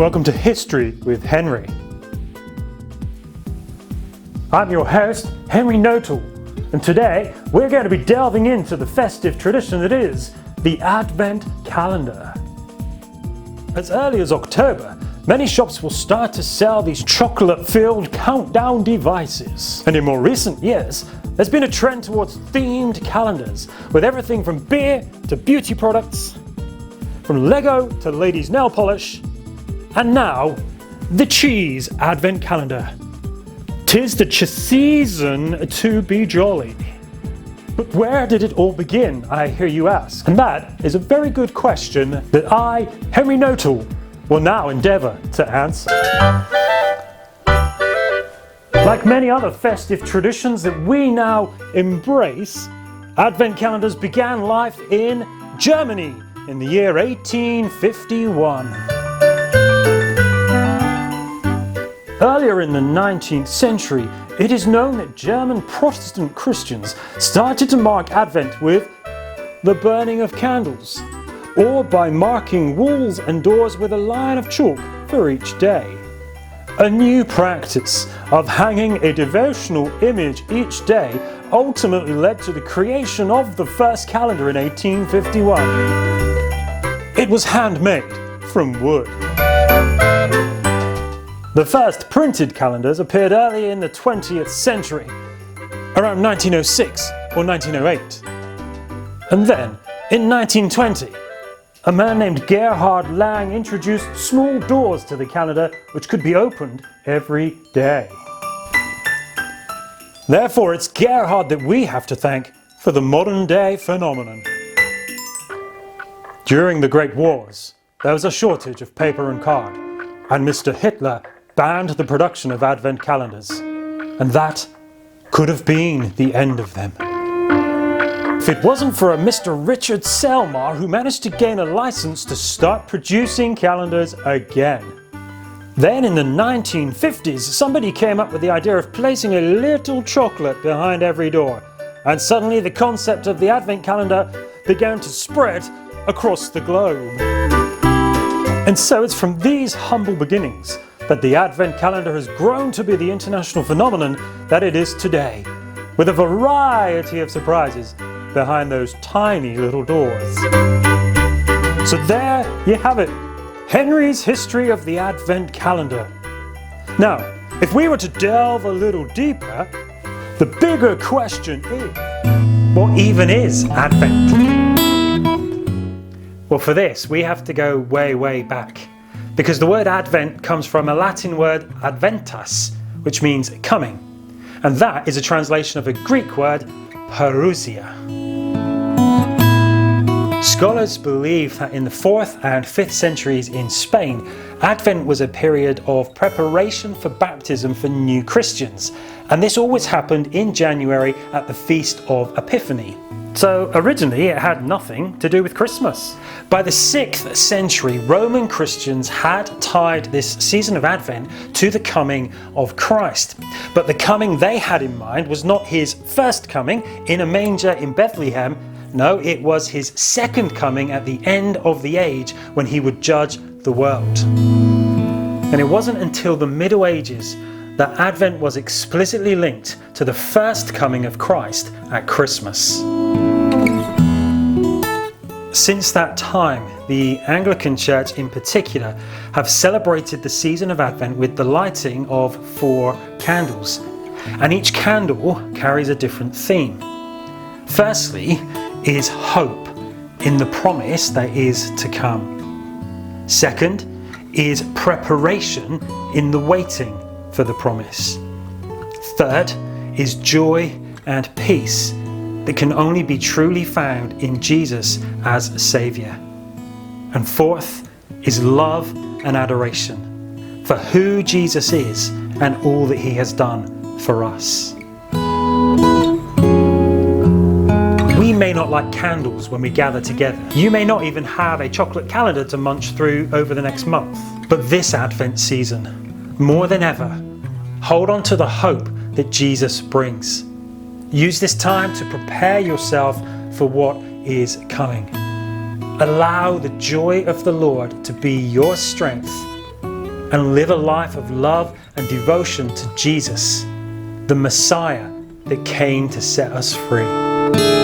welcome to History with Henry. I'm your host, Henry Notle, and today we're going to be delving into the festive tradition that is the Advent calendar. As early as October, many shops will start to sell these chocolate-filled countdown devices. And in more recent years, there's been a trend towards themed calendars, with everything from beer to beauty products, from Lego to ladies' nail polish, and now, the cheese Advent calendar. 'Tis the season to be jolly. But where did it all begin, I hear you ask? And that is a very good question that I, Henry Notle, will now endeavour to answer. Like many other festive traditions that we now embrace, Advent calendars began life in Germany in the year 1851. Earlier in the 19th century, it is known that German Protestant Christians started to mark Advent with the burning of candles, or by marking walls and doors with a line of chalk for each day. A new practice of hanging a devotional image each day ultimately led to the creation of the first calendar in 1851. It was handmade from wood. The first printed calendars appeared early in the 20th century, around 1906 or 1908. And then, in 1920, a man named Gerhard Lang introduced small doors to the calendar which could be opened every day. Therefore, it's Gerhard that we have to thank for the modern day phenomenon. During the Great Wars, there was a shortage of paper and card, and Mr. Hitler banned the production of Advent calendars, and that could have been the end of them. If it wasn't for a Mr. Richard Selmar who managed to gain a license to start producing calendars again. Then in the 1950s, somebody came up with the idea of placing a little chocolate behind every door, and suddenly the concept of the Advent calendar began to spread across the globe. And so it's from these humble beginnings that the Advent calendar has grown to be the international phenomenon that it is today, with a variety of surprises behind those tiny little doors. So there you have it, Henry's history of the Advent calendar. Now, if we were to delve a little deeper, the bigger question is, what even is Advent? Well, for this, we have to go way, way back, because the word Advent comes from a Latin word adventus, which means coming, and that is a translation of a Greek word parousia. Scholars believe that in the 4th and 5th centuries in Spain, Advent was a period of preparation for baptism for new Christians, and this always happened in January at the Feast of Epiphany. So originally it had nothing to do with Christmas. By the 6th century, Roman Christians had tied this season of Advent to the coming of Christ. But the coming they had in mind was not his first coming in a manger in Bethlehem. No, it was his second coming at the end of the age when he would judge the world. And it wasn't until the Middle Ages that Advent was explicitly linked to the first coming of Christ at Christmas. Since that time, the Anglican Church in particular have celebrated the season of Advent with the lighting of 4 candles, and each candle carries a different theme. Firstly is hope in the promise that is to come. Second is preparation in the waiting for the promise. Third is joy and peace that can only be truly found in Jesus as Saviour. And fourth is love and adoration for who Jesus is and all that he has done for us. We may not light candles when we gather together. You may not even have a chocolate calendar to munch through over the next month. But this Advent season, more than ever, hold on to the hope that Jesus brings. Use this time to prepare yourself for what is coming. Allow the joy of the Lord to be your strength and live a life of love and devotion to Jesus, the Messiah that came to set us free.